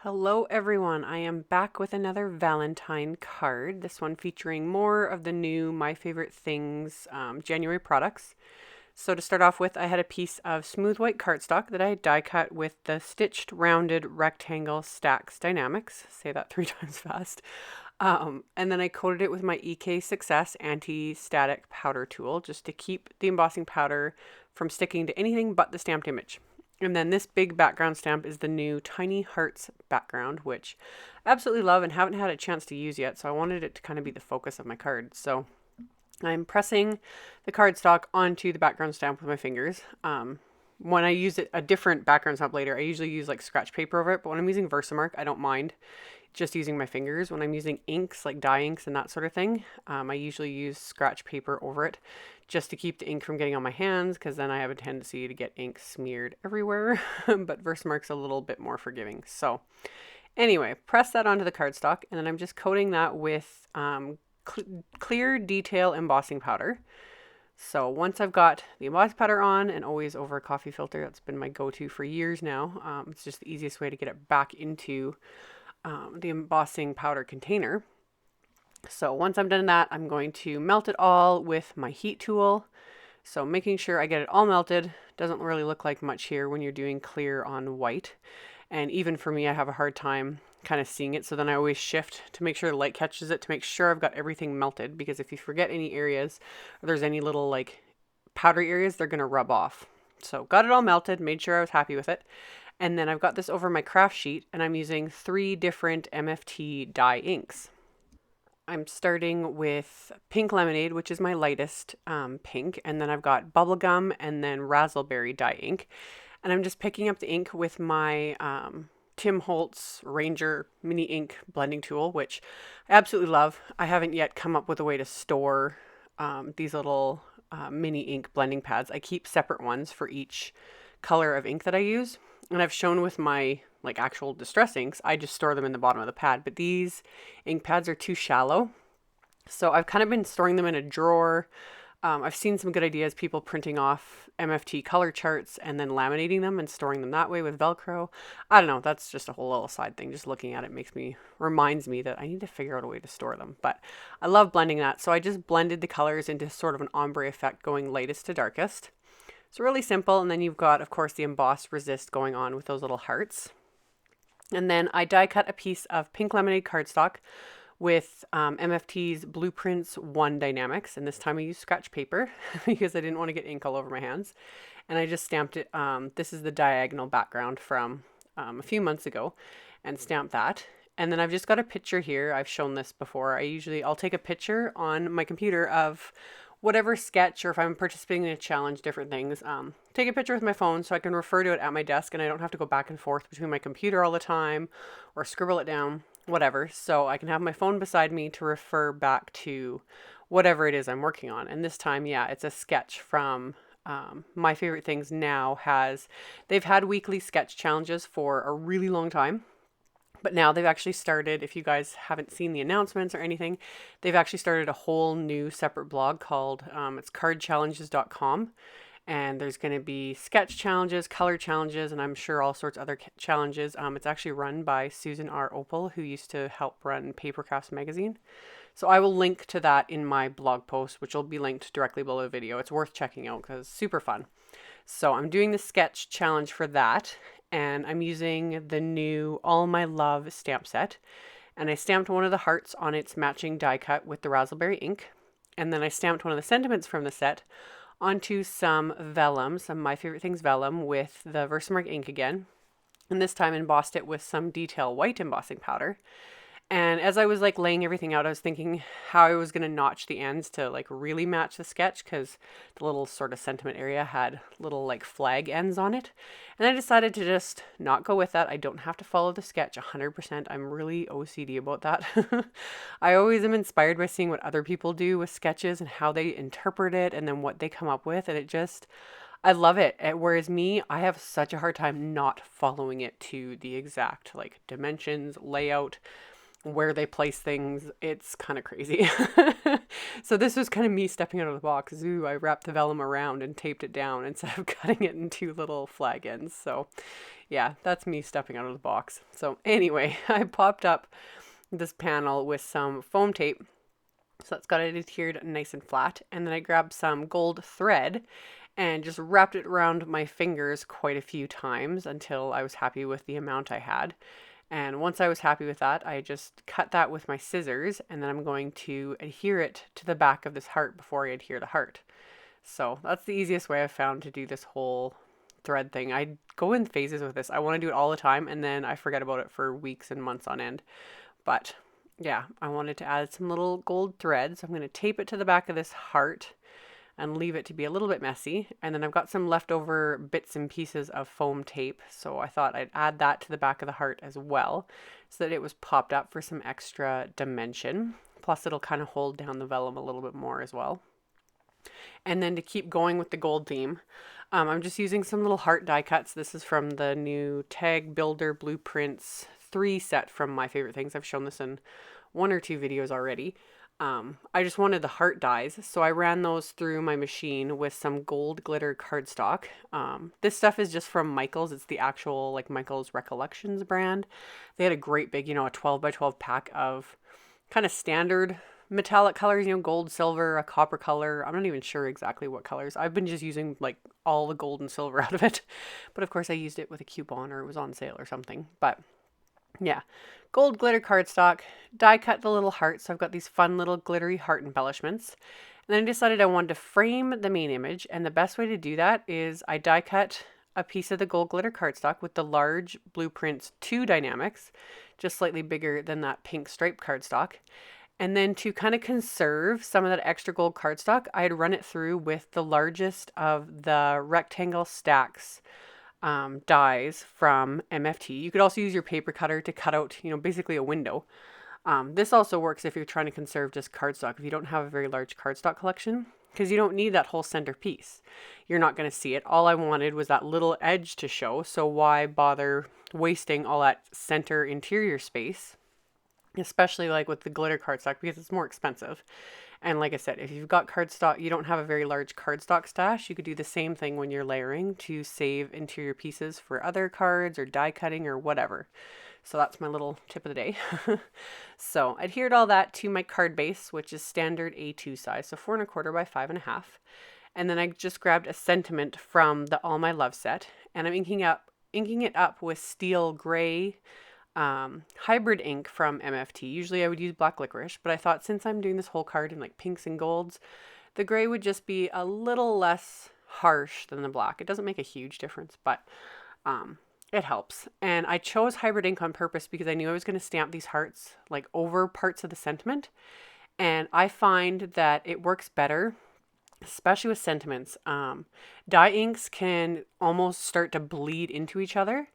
Hello everyone, I am back with another Valentine card, this one featuring more of the new My Favorite Things January products. So to start off with, I had a piece of smooth white cardstock that I die cut with the stitched rounded rectangle stacks dynamics. Say that 3 times fast. And then I coated it with my EK Success anti-static powder tool just to keep the embossing powder from sticking to anything but the stamped image. And then this big background stamp is the new Tiny Hearts background, which I absolutely love and haven't had a chance to use yet. So I wanted it to kind of be the focus of my card. So I'm pressing the cardstock onto the background stamp with my fingers. When I use a different background stamp later, I usually use like scratch paper over it. But when I'm using Versamark, I don't mind just using my fingers. When I'm using inks, like dye inks and that sort of thing, I usually use scratch paper over it just to keep the ink from getting on my hands, because then I have a tendency to get ink smeared everywhere. But Versamark's a little bit more forgiving. So anyway, press that onto the cardstock, and then I'm just coating that with clear detail embossing powder. So once I've got the embossing powder on, and always over a coffee filter, that's been my go-to for years now. It's just the easiest way to get it back into the embossing powder container. So once I'm done that, I'm going to melt it all with my heat tool. So making sure I get it all melted. Doesn't really look like much here when you're doing clear on white. And even for me, I have a hard time kind of seeing it. So then I always shift to make sure the light catches it, to make sure I've got everything melted. Because if you forget any areas, or there's any little like powdery areas, they're going to rub off. So got it all melted, made sure I was happy with it. And then I've got this over my craft sheet, and I'm using 3 different MFT dye inks. I'm starting with Pink Lemonade, which is my lightest pink, and then I've got Bubblegum and then Razzleberry dye ink. And I'm just picking up the ink with my Tim Holtz Ranger mini ink blending tool, which I absolutely love. I haven't yet come up with a way to store these little mini ink blending pads. I keep separate ones for each color of ink that I use. And I've shown with my like actual distress inks, I just store them in the bottom of the pad. But these ink pads are too shallow. So I've kind of been storing them in a drawer. I've seen some good ideas, people printing off MFT color charts and then laminating them and storing them that way with Velcro. I don't know. That's just a whole little side thing. Just looking at it reminds me that I need to figure out a way to store them. But I love blending that. So I just blended the colors into sort of an ombre effect, going lightest to darkest. It's really simple. And then you've got, of course, the embossed resist going on with those little hearts. And then I die cut a piece of Pink Lemonade cardstock with MFT's Blueprints 1 Dynamics. And this time I used scratch paper because I didn't want to get ink all over my hands. And I just stamped it. This is the diagonal background from a few months ago, and stamped that. And then I've just got a picture here. I've shown this before. I'll take a picture on my computer of whatever sketch, or if I'm participating in a challenge, different things. Take a picture with my phone so I can refer to it at my desk, and I don't have to go back and forth between my computer all the time or scribble it down, whatever. So I can have my phone beside me to refer back to whatever it is I'm working on. And this time, yeah, it's a sketch from My Favorite Things. They've had weekly sketch challenges for a really long time. But now they've actually started, if you guys haven't seen the announcements or anything, they've actually started a whole new separate blog called, it's cardchallenges.com. And there's going to be sketch challenges, color challenges, and I'm sure all sorts of other challenges. It's actually run by Susan R. Opal, who used to help run Paper Crafts magazine. So I will link to that in my blog post, which will be linked directly below the video. It's worth checking out because it's super fun. So I'm doing the sketch challenge for that. And I'm using the new All My Love stamp set. And I stamped one of the hearts on its matching die cut with the Razzleberry ink. And then I stamped one of the sentiments from the set onto some vellum, some My Favorite Things vellum with the Versamark ink again. And this time embossed it with some detail white embossing powder. And as I was like laying everything out, I was thinking how I was going to notch the ends to like really match the sketch, because the little sort of sentiment area had little like flag ends on it. And I decided to just not go with that. I don't have to follow the sketch 100%. I'm really OCD about that. I always am inspired by seeing what other people do with sketches and how they interpret it and then what they come up with. And I love it. Whereas me, I have such a hard time not following it to the exact like dimensions, layout. where they place things. It's kind of crazy. So this was kind of me stepping out of the box. Ooh, I wrapped the vellum around and taped it down instead of cutting it in two little flag ends. So yeah, that's me stepping out of the box. So anyway, I popped up this panel with some foam tape. So that's got it adhered nice and flat. And then I grabbed some gold thread and just wrapped it around my fingers quite a few times until I was happy with the amount I had. And once I was happy with that, I just cut that with my scissors, and then I'm going to adhere it to the back of this heart before I adhere the heart. So that's the easiest way I've found to do this whole thread thing. I go in phases with this. I want to do it all the time, and then I forget about it for weeks and months on end. But yeah, I wanted to add some little gold thread, so I'm going to tape it to the back of this heart and leave it to be a little bit messy. And then I've got some leftover bits and pieces of foam tape, so I thought I'd add that to the back of the heart as well, so that it was popped up for some extra dimension. Plus it'll kind of hold down the vellum a little bit more as well. And then to keep going with the gold theme, I'm just using some little heart die cuts. This is from the new Tag Builder Blueprints 3 set from My Favorite Things. I've shown this in 1 or 2 videos already. I just wanted the heart dies, so I ran those through my machine with some gold glitter cardstock. This stuff is just from Michael's. It's the actual like Michael's Recollections brand. They had a great big, a 12 by 12 pack of kind of standard metallic colors, gold, silver, a copper color. I'm not even sure exactly what colors. I've been just using like all the gold and silver out of it. But of course I used it with a coupon or it was on sale or something. But yeah, gold glitter cardstock, die cut the little hearts. So I've got these fun little glittery heart embellishments. And then I decided I wanted to frame the main image. And the best way to do that is I die cut a piece of the gold glitter cardstock with the large Blueprints 2 Dynamics, just slightly bigger than that pink stripe cardstock. And then to kind of conserve some of that extra gold cardstock, I had run it through with the largest of the rectangle stacks dies from MFT. You could also use your paper cutter to cut out, basically a window. This also works if you're trying to conserve just cardstock, if you don't have a very large cardstock collection, because you don't need that whole center piece. You're not going to see it. All I wanted was that little edge to show, so why bother wasting all that center interior space, especially like with the glitter cardstock, because it's more expensive. And like I said, if you've got cardstock, you don't have a very large cardstock stash, you could do the same thing when you're layering to save interior pieces for other cards or die cutting or whatever. So that's my little tip of the day. So I adhered all that to my card base, which is standard A2 size, so 4 1/4 by 5.5. And then I just grabbed a sentiment from the All My Love set, and I'm inking it up with steel gray hybrid ink from MFT. Usually I would use black licorice, but I thought since I'm doing this whole card in like pinks and golds, the gray would just be a little less harsh than the black. It doesn't make a huge difference, but it helps. And I chose hybrid ink on purpose because I knew I was going to stamp these hearts like over parts of the sentiment. And I find that it works better, especially with sentiments. Dye inks can almost start to bleed into each other.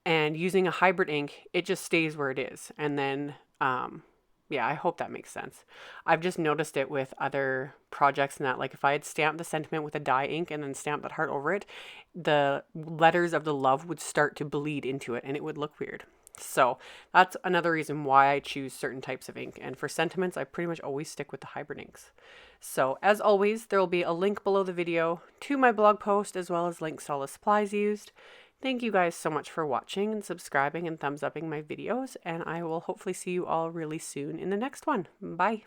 And using a hybrid ink, it just stays where it is. And then, yeah, I hope that makes sense. I've just noticed it with other projects and that, like if I had stamped the sentiment with a dye ink and then stamped that heart over it, the letters of the love would start to bleed into it and it would look weird. So that's another reason why I choose certain types of ink. And for sentiments, I pretty much always stick with the hybrid inks. So as always, there will be a link below the video to my blog post as well as links to all the supplies used. Thank you guys so much for watching and subscribing and thumbs upping my videos, and I will hopefully see you all really soon in the next one. Bye.